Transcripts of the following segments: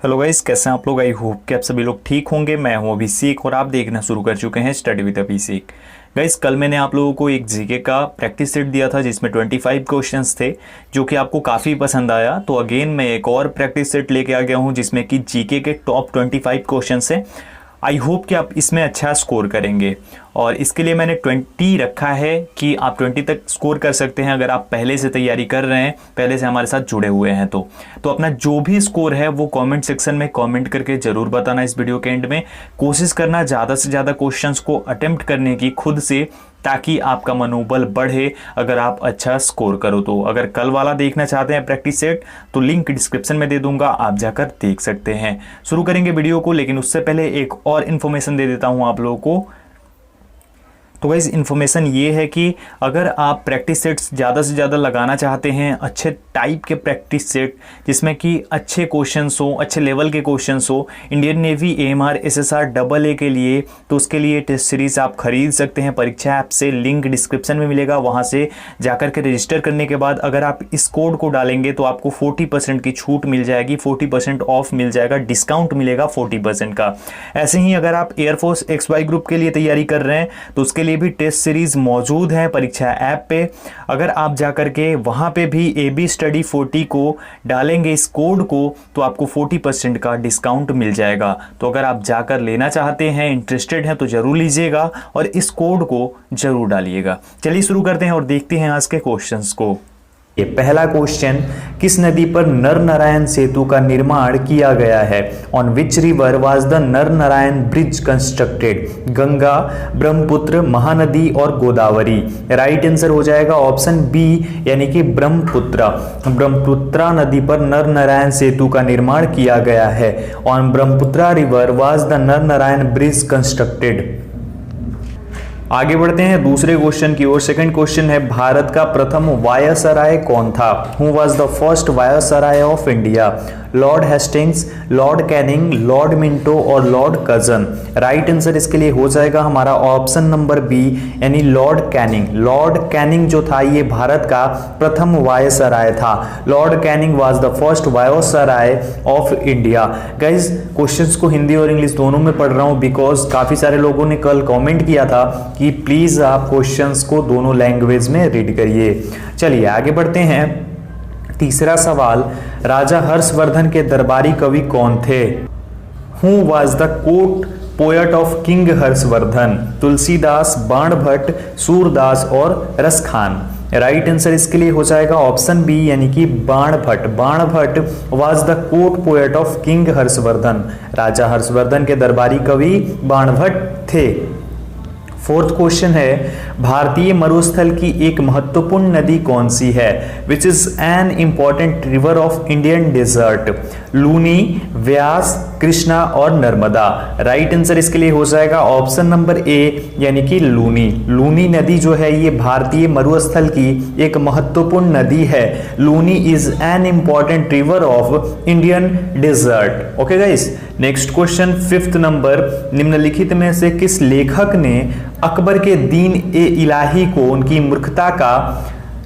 Hello guys, कैसे हैं आप लोग। आई होप कि आप सभी लोग ठीक होंगे। मैं हूं अभिषेक और आप देखना शुरू कर चुके हैं स्टडी विद अभिषेक। गाइस, कल मैंने आप लोगों को एक जीके का प्रैक्टिस सेट दिया था जिसमें 25 क्वेश्चंस थे जो कि आपको काफ़ी पसंद आया। तो अगेन मैं एक और प्रैक्टिस सेट लेके आ गया हूं जिसमें कि जीके के टॉप 25 क्वेश्चंस हैं। आई होप कि आप इसमें अच्छा स्कोर करेंगे और इसके लिए मैंने 20 रखा है कि आप 20 तक स्कोर कर सकते हैं अगर आप पहले से तैयारी कर रहे हैं, पहले से हमारे साथ जुड़े हुए हैं। तो अपना जो भी स्कोर है वो कमेंट सेक्शन में कमेंट करके ज़रूर बताना। इस वीडियो के एंड में कोशिश करना ज़्यादा से ज़्यादा क्वेश्चंस को अटेम्प्ट करने की खुद से, ताकि आपका मनोबल बढ़े अगर आप अच्छा स्कोर करो। तो अगर कल वाला देखना चाहते हैं प्रैक्टिस सेट तो लिंक डिस्क्रिप्शन में दे दूंगा, आप जाकर देख सकते हैं। शुरू करेंगे वीडियो को, लेकिन उससे पहले एक और इन्फॉर्मेशन दे देता हूं आप लोगों को। तो गाइस, इन्फॉर्मेशन ये है कि अगर आप प्रैक्टिस सेट्स ज़्यादा से ज़्यादा लगाना चाहते हैं, अच्छे टाइप के प्रैक्टिस सेट जिसमें कि अच्छे क्वेश्चंस हो, अच्छे लेवल के क्वेश्चंस हो, Indian navy AMR SSR AA के लिए, तो उसके लिए टेस्ट सीरीज आप खरीद सकते हैं परीक्षा ऐप से। लिंक डिस्क्रिप्शन में मिलेगा, वहाँ से जाकर के रजिस्टर करने के बाद अगर आप इस कोड को डालेंगे तो आपको 40% की छूट मिल जाएगी, 40% ऑफ मिल जाएगा, डिस्काउंट मिलेगा 40% का। ऐसे ही अगर आप एयरफोर्स XY ग्रुप के लिए तैयारी कर रहे हैं तो उसके लिए भी टेस्ट सीरीज मौजूद है परीक्षा ऐप पे। अगर आप जाकर के वहां पे भी AB स्टडी 40 को डालेंगे इस कोड को तो आपको 40% का डिस्काउंट मिल जाएगा। तो अगर आप जाकर लेना चाहते हैं, इंटरेस्टेड हैं, तो जरूर लीजिएगा और इस कोड को जरूर डालिएगा। चलिए शुरू करते हैं और देखते हैं आज के क्वेश्चंस को। ये पहला क्वेश्चन, किस नदी पर नर नारायण सेतु का निर्माण किया गया है? On which river was the नर नारायण ब्रिज कंस्ट्रक्टेड? गंगा, ब्रह्मपुत्र, महानदी और गोदावरी। राइट आंसर हो जाएगा ऑप्शन बी, यानी कि ब्रह्मपुत्रा। ब्रह्मपुत्रा नदी पर नर नारायण सेतु का निर्माण किया गया है। On Brahmaputra river was the नर नारायण ब्रिज कंस्ट्रक्टेड। आगे बढ़ते हैं दूसरे क्वेश्चन की ओर। सेकंड क्वेश्चन है, भारत का प्रथम वायसराय कौन था? Who was the first viceroy of India? Lord Hastings, Lord Canning, Lord Minto और लॉर्ड कर्जन। राइट आंसर इसके लिए हो जाएगा हमारा ऑप्शन नंबर बी, यानी लॉर्ड कैनिंग। लॉर्ड कैनिंग जो था ये भारत का प्रथम वायसराय था। Lord Canning was the first viceroy of India. Guys, questions को हिंदी और इंग्लिश दोनों में पढ़ रहा हूँ बिकॉज काफी सारे लोगों ने कल कमेंट किया था कि प्लीज आप क्वेश्चंस को दोनों लैंग्वेज में रीड करिए। चलिए आगे बढ़ते हैं। तीसरा सवाल, राजा हर्षवर्धन के दरबारी कवि कौन थे? Who was the court poet of king Harshvardhan? Tulsidas, Banabhatta, Surdas और रसखान। राइट आंसर इसके लिए हो जाएगा ऑप्शन बी, यानी कि Banabhatta. Banabhatta was the court poet of king Harshavardhan. राजा हर्षवर्धन के दरबारी कवि बाणभट्ट थे। फोर्थ क्वेश्चन है, भारतीय मरुस्थल की एक महत्वपूर्ण नदी कौन सी है? Which is an important river of Indian desert? Luni, Vyas, Krishna और नर्मदा। राइट आंसर इसके लिए हो जाएगा ऑप्शन नंबर ए, यानी कि लूनी। लूनी नदी जो है ये भारतीय मरुस्थल की एक महत्वपूर्ण नदी है। Luni is an important river of Indian desert. Okay guys, next question, fifth number, निम्नलिखित में से किस लेखक ने अकबर के दीन ए इलाही को उनकी मूर्खता का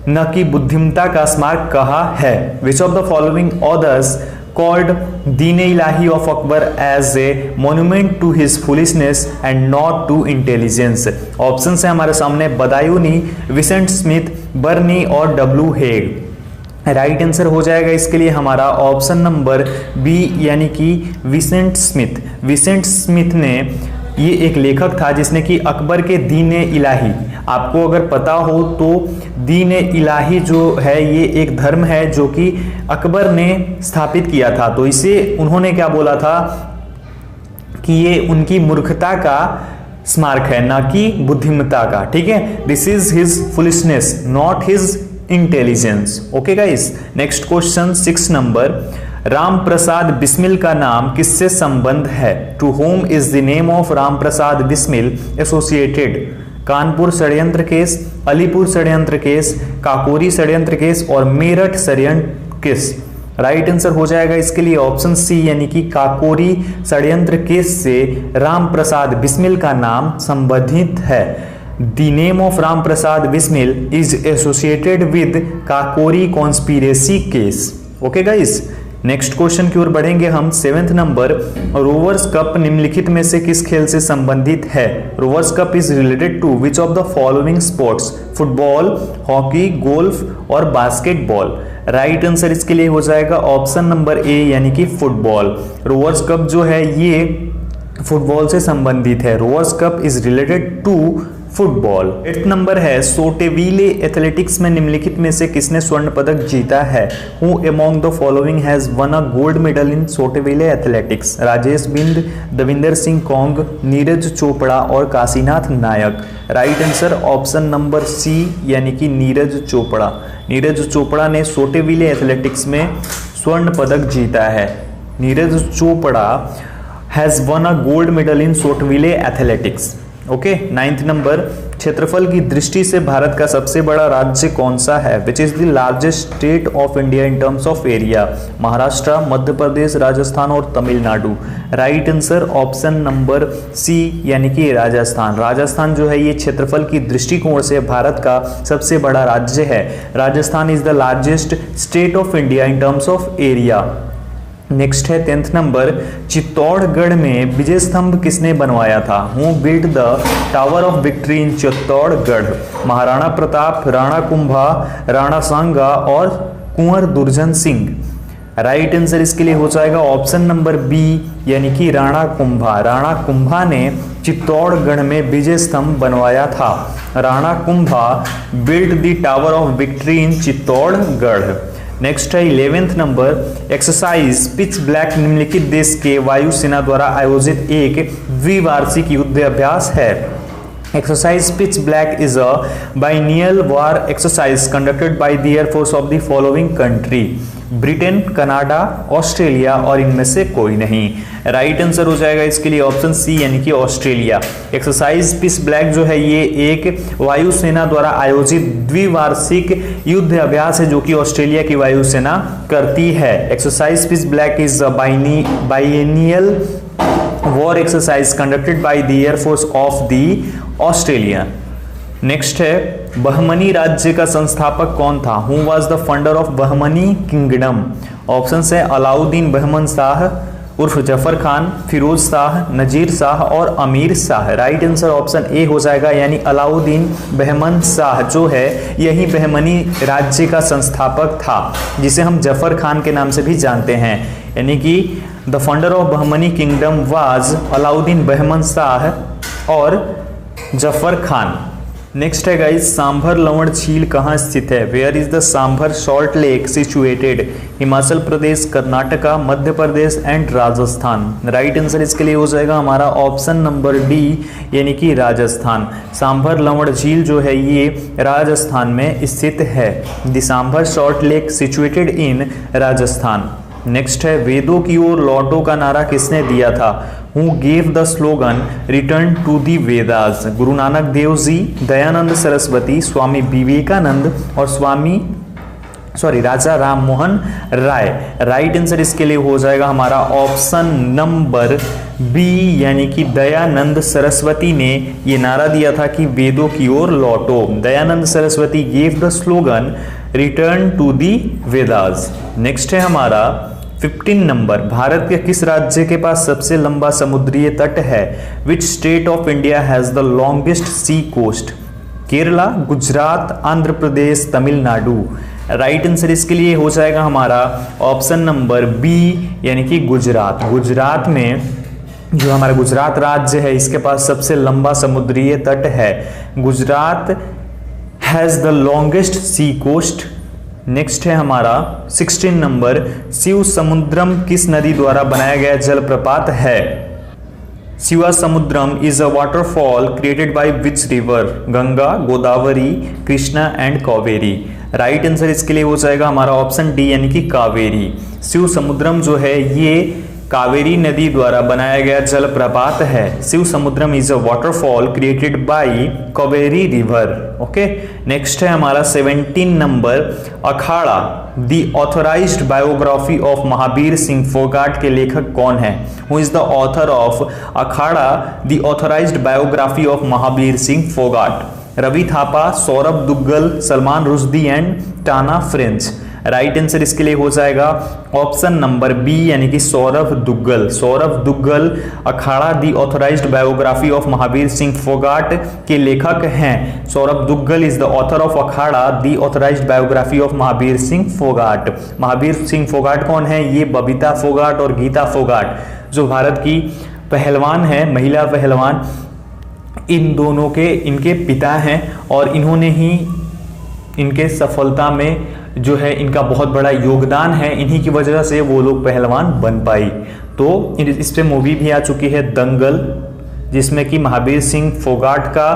न कि बुद्धिमता का स्मारक कहा है? Which of the following authors called Din Ilahi of Akbar as a monument to his foolishness and not to intelligence? Option है हमारे सामने, बदायूनी, विसेंट स्मिथ, बर्नी और W हेग। राइट आंसर हो जाएगा इसके लिए हमारा ऑप्शन नंबर बी, यानी कि विसेंट स्मिथ। विसेंट स्मिथ ने, ये एक लेखक था जिसने कि अकबर के दीन इलाही, आपको अगर पता हो तो दीन इलाही जो है ये एक धर्म है जो कि अकबर ने स्थापित किया था। तो इसे उन्होंने क्या बोला था कि ये उनकी मूर्खता का स्मारक है, ना कि बुद्धिमत्ता का। ठीक है, this is his foolishness not his intelligence. Okay guys, next question, 6 number, Ram Prasad Bismil का नाम किससे संबंध है? To whom is the name of Ram Prasad Bismil associated? Kanpur षड्यंत्र केस, अलीपुर षड्यंत्र केस, काकोरी षड्यंत्र केस और मेरठ षड्यंत्र केस। राइट आंसर हो जाएगा इसके लिए ऑप्शन सी, यानी कि काकोरी षड्यंत्र केस से राम प्रसाद बिस्मिल का नाम संबंधित है। The name of Ram Prasad Bismil is associated with Kakori conspiracy case. Okay guys, next question की ओर बढ़ेंगे हम। 7th नंबर, रोवर्स कप निम्नलिखित में से किस खेल से संबंधित है? Rovers Cup is related to which of the following sports? Football, hockey, golf और बास्केटबॉल। राइट आंसर इसके लिए हो जाएगा ऑप्शन नंबर ए यानी कि फुटबॉल। रोवर्स कप जो है ये फुटबॉल से संबंधित है। Rovers Cup is related to football. 8th number है, सोटेविले एथलेटिक्स में निम्नलिखित में से किसने स्वर्ण पदक जीता है? Who among the following has won a gold medal in Sotteville athletics? Rajesh Bind, Davinder Singh Kang, Neeraj Chopra और Kashinath Naik. Right answer option number C यानी कि नीरज चोपड़ा। नीरज चोपड़ा ने सोटेविले एथलेटिक्स में स्वर्ण पदक जीता है। Neeraj Chopra has won a gold medal in Sotteville athletics. Okay. 9th number, क्षेत्रफल की दृष्टि से भारत का सबसे बड़ा राज्य कौन सा है? Which is the largest state of India in terms of area? Maharashtra, Madhya Pradesh, Rajasthan और Tamil Nadu. Right answer option number C यानी कि राजस्थान। राजस्थान जो है ये क्षेत्रफल की दृष्टिकोण से भारत का सबसे बड़ा राज्य है। Rajasthan is the largest state of India in terms of area. Next है 10th नंबर, चित्तौड़गढ़ में विजय स्तंभ किसने बनवाया था? Who built the tower of victory in Chittorgarh? Maharana Pratap, Rana Kumbha, Rana Sanga और कुंवर दुर्जन सिंह। राइट आंसर इसके लिए हो जाएगा ऑप्शन नंबर बी यानी कि राणा कुंभा। राणा कुंभा ने चित्तौड़गढ़ में विजय स्तंभ बनवाया था। Rana Kumbha built the tower of victory in Chittorgarh. Next है 11th number, exercise pitch black निम्नलिखित देश के वायुसेना द्वारा आयोजित एक द्विवार्षिक युद्ध अभ्यास है। Exercise pitch black is a biennial war exercise conducted by the air force of the following country? Britain, Canada, Australia और इनमें से कोई नहीं। राइट आंसर हो जाएगा इसके लिए ऑप्शन सी यानी कि ऑस्ट्रेलिया। एक्सरसाइज पिच ब्लैक जो है ये एक वायुसेना द्वारा आयोजित द्विवार्षिक युद्ध अभ्यास है जो कि ऑस्ट्रेलिया की वायुसेना करती है। Exercise pitch black is biennial war exercise conducted by the air force of the Australia. Next है, बहमनी राज्य का संस्थापक कौन था? Who was the founder of Bahmani kingdom? Option है अलाउद्दीन बहमन शाह उर्फ जफर खान, फिरोज शाह, नजीर शाह और अमीर Shah. Right answer option A हो जाएगा यानी अलाउद्दीन बहमन शाह जो है यही बहमनी राज्य का संस्थापक था जिसे हम जफर खान के नाम से भी जानते हैं। यानी कि the founder of Bahmani kingdom was Alauddin Bahman Shah और जफर खान। नेक्स्ट है गाइस, सांभर लवण झील कहाँ स्थित है? Where is the Sambhar salt lake situated? Himachal Pradesh, Karnataka, Madhya Pradesh and Rajasthan. Right answer इसके लिए हो जाएगा हमारा ऑप्शन नंबर डी यानी कि राजस्थान। सांभर लवण झील जो है ये राजस्थान में स्थित है। The Sambhar salt lake situated in Rajasthan. Next है, वेदों की ओर लौटो का नारा किसने दिया था? Who gave the slogan return to the Vedas? Guru Nanak Dev ji, Dayanand Saraswati, Swami Vivekanand और राजा राम मोहन राय। राइट आंसर इसके लिए हो जाएगा हमारा ऑप्शन नंबर बी यानी कि दयानंद सरस्वती ने ये नारा दिया था कि वेदों की ओर लौटो। Dayanand Saraswati gave the slogan return to the Vedas. Next है हमारा 15 नंबर, भारत के किस राज्य के पास सबसे लंबा समुद्रीय तट है? Which state of India has the longest sea coast? Kerala, Gujarat, Andhra Pradesh, Tamil Nadu. Right answer इसके लिए हो जाएगा हमारा ऑप्शन नंबर बी यानी कि गुजरात। गुजरात में जो हमारा गुजरात राज्य है इसके पास सबसे लंबा समुद्रीय तट है। Gujarat has the longest sea coast. Next है हमारा 16 नंबर, शिव समुद्रम किस नदी द्वारा बनाया गया जलप्रपात है? Shiva Samudram is a waterfall created by which river? Ganga, Godavari, Krishna and Kaveri. Right answer इसके लिए हो जाएगा हमारा ऑप्शन डी यानी कि कावेरी। शिव समुद्रम जो है ये कावेरी नदी द्वारा बनाया गया जलप्रपात है। Shiv Samudram is a waterfall created by Kaveri river. Okay. Next है हमारा 17 number, Akhada the authorised biography of Mahavir Singh Phogat के लेखक कौन है? Who is the author of Akhada the authorised biography of Mahavir Singh Phogat? Ravi Thapa, Saurabh Duggal, Salman Rushdie and Tana French. Right answer इसके लिए हो जाएगा ऑप्शन नंबर बी यानी कि सौरभ दुग्गल। सौरभ दुग्गल अखाड़ा दी authorised biography of Mahavir Singh Phogat के लेखक हैं। Saurabh Duggal is the author of Akhara the authorised biography of Mahavir Singh Phogat. Mahavir Singh Phogat कौन है? ये बबीता फोगाट और गीता फोगाट जो भारत की पहलवान है, महिला पहलवान, इन दोनों के इनके पिता हैं और इन्होंने ही इनके सफलता में जो है इनका बहुत बड़ा योगदान है। इन्हीं की वजह से वो लोग पहलवान बन पाई। तो इस पे मूवी भी आ चुकी है दंगल, जिसमें कि महावीर सिंह फोगाट का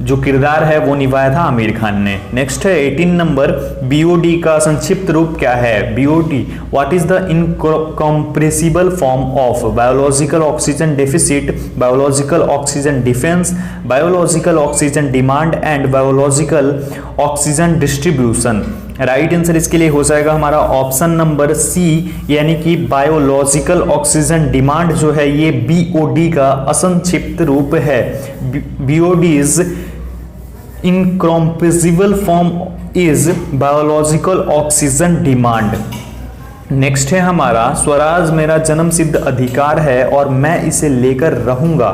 जो किरदार है वो निभाया था आमिर खान ने। नेक्स्ट है 18 नंबर, बीओडी का संक्षिप्त रूप क्या है? BOD what is the incompressible form of biological oxygen deficit, biological oxygen defence, biological oxygen demand and biological oxygen distribution. Right answer इसके लिए हो जाएगा हमारा ऑप्शन नंबर सी यानी कि बायोलॉजिकल ऑक्सीजन डिमांड जो है ये बीओडी का असंक्षिप्त रूप है। BOD is incompressible form is biological oxygen demand. Next है हमारा स्वराज मेरा जन्मसिद्ध अधिकार है और मैं इसे लेकर रहूंगा।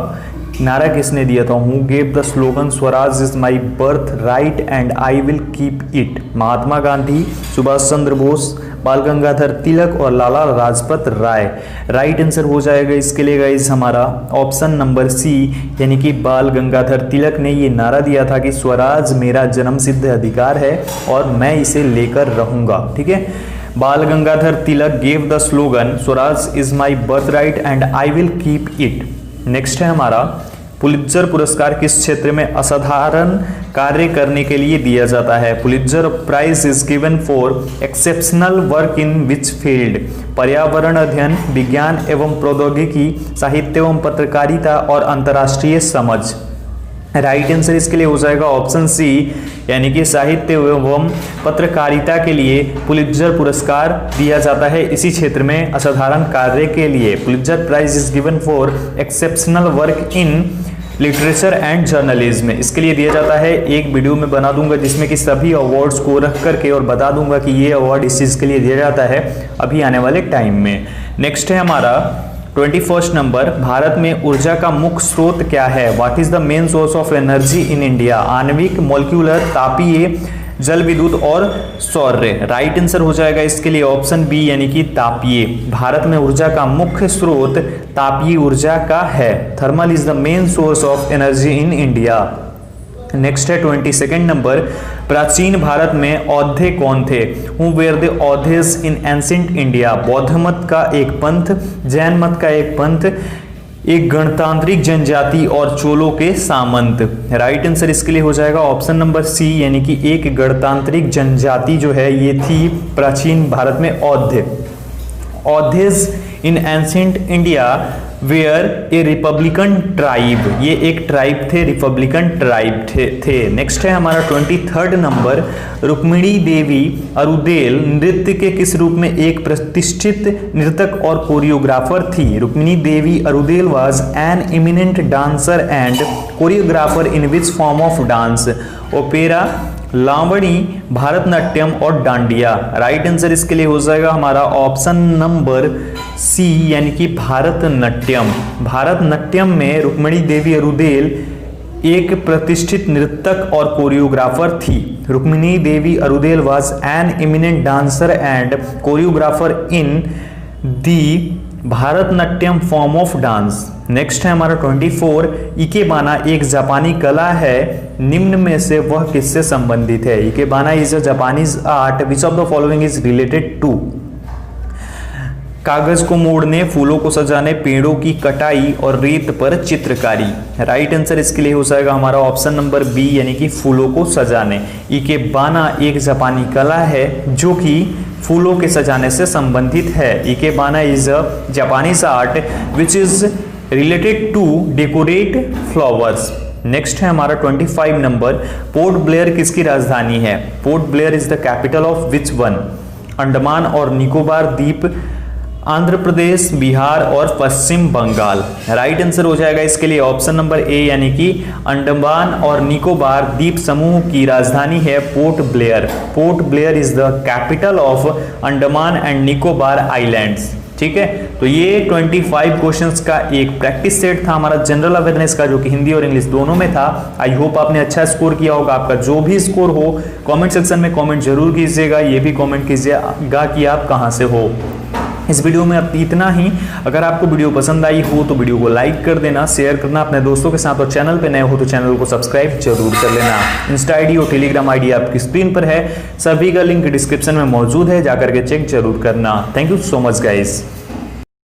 नारा किसने दिया था? Who gave the slogan swaraj is my birthright and I will keep it? Mahatma Gandhi, Subhash Chandra Bose, Bal Gangadhar Tilak और लाला लाजपत राय। राइट आंसर हो जाएगा इसके लिए गाइस हमारा ऑप्शन नंबर सी यानी कि बाल गंगाधर तिलक ने ये नारा दिया था कि स्वराज मेरा जन्मसिद्ध अधिकार है और मैं इसे लेकर रहूंगा। ठीक है, Bal Gangadhar Tilak gave the slogan swaraj is my birthright and I will keep it. Next है हमारा पुलित्जर पुरस्कार किस क्षेत्र में असाधारण कार्य करने के लिए दिया जाता है? Pulitzer Prize is given for exceptional work in which field? पर्यावरण अध्ययन, विज्ञान एवं प्रौद्योगिकी, साहित्य एवं पत्रकारिता और अंतर्राष्ट्रीय समझ। राइट आंसर इसके लिए हो जाएगा ऑप्शन सी यानी कि साहित्य एवं पत्रकारिता के लिए पुलित्जर पुरस्कार दिया जाता है इसी क्षेत्र में असाधारण कार्य के लिए। Pulitzer Prize is given for exceptional work in literature and journalism. इसके लिए दिया जाता है, एक वीडियो में बना दूंगा जिसमें कि सभी अवार्ड्स को रख करके और बता दूंगा कि ये अवार्ड इस चीज़ के लिए दिया जाता है अभी आने वाले टाइम में। नेक्स्ट है हमारा 21 नंबर, भारत में ऊर्जा का मुख्य स्रोत क्या है? What is the main source of energy in India? आणविक, मॉलिक्यूलर, तापीय, जल विद्युत और सौर्य। राइट आंसर हो जाएगा इसके लिए ऑप्शन बी यानी कि तापीय। भारत में ऊर्जा का मुख्य स्रोत तापीय ऊर्जा का है। Thermal is the main source of energy in India. Next है 22 नंबर, प्राचीन भारत में औधे कौन थे? Who were the Audhes in ancient India? बौद्ध मत का एक पंथ, जैन मत का एक पंथ, एक गणतांत्रिक जनजाति और चोलों के सामंत। राइट आंसर इसके लिए हो जाएगा ऑप्शन नंबर सी यानी कि एक गणतांत्रिक जनजाति जो है ये थी प्राचीन भारत में Audhe. Audhes in ancient India were a republican tribe, ये एक ट्राइब थे, रिपब्लिकन ट्राइब थे। नेक्स्ट है हमारा 23 नंबर, रुक्मिणी देवी अरुदेल नृत्य के किस रूप में एक प्रतिष्ठित नृतक और कोरियोग्राफर थी? Rukmini Devi Arundale was an eminent dancer and choreographer in which form of dance? Opera, Lavani, Bharatanatyam और डांडिया। राइट आंसर इसके लिए हो जाएगा हमारा ऑप्शन नंबर सी यानी कि भारतनाट्यम। भारतनाट्यम में रुक्मिणी देवी अरुदेल एक प्रतिष्ठित नृतक और कोरियोग्राफर थी। Rukmini Devi Arundale was an eminent dancer and choreographer in the Bharatanatyam form of dance. Next है हमारा 24, इकेबाना एक जापानी कला है, निम्न में से वह किससे संबंधित है? Ikebana is a Japanese art which of the following is related to? कागज को मोड़ने, फूलों को सजाने, पेड़ों की कटाई और रेत पर चित्रकारी। राइट आंसर इसके लिए हो जाएगा हमारा ऑप्शन नंबर बी यानी कि फूलों को सजाने। इकेबाना एक जापानी कला है जो कि फूलों के सजाने से संबंधित है। Ikebana is a Japanese art which is related to decorate flowers. Next है हमारा 25 नंबर, पोर्ट ब्लेयर किसकी राजधानी है? Port Blair is the capital of which one? Andaman और निकोबार द्वीप आंध्र प्रदेश, बिहार और पश्चिम बंगाल। राइट आंसर हो जाएगा इसके लिए ऑप्शन नंबर ए, यानी कि अंडमान और निकोबार द्वीप समूह की राजधानी है Port Blair. Port Blair is the capital of Andaman and Nicobar islands. ठीक है, तो ये 25 क्वेश्चंस का एक प्रैक्टिस सेट था हमारा जनरल अवेयरनेस का, जो कि हिंदी और इंग्लिश दोनों में था। आई होप आपने अच्छा स्कोर किया होगा। आपका जो भी स्कोर हो कमेंट सेक्शन में कमेंट जरूर कीजिएगा। ये भी कमेंट कीजिएगा कि आप कहां से हो। इस वीडियो में अब इतना ही। अगर आपको वीडियो पसंद आई हो तो वीडियो को लाइक कर देना, शेयर करना अपने दोस्तों के साथ, और चैनल पे नए हो तो चैनल को सब्सक्राइब जरूर कर लेना। इंस्टा आईडी और टेलीग्राम आईडी आपकी स्क्रीन पर है, सभी का लिंक डिस्क्रिप्शन में मौजूद है, जाकर के चेक जरूर करना। Thank you so much guys.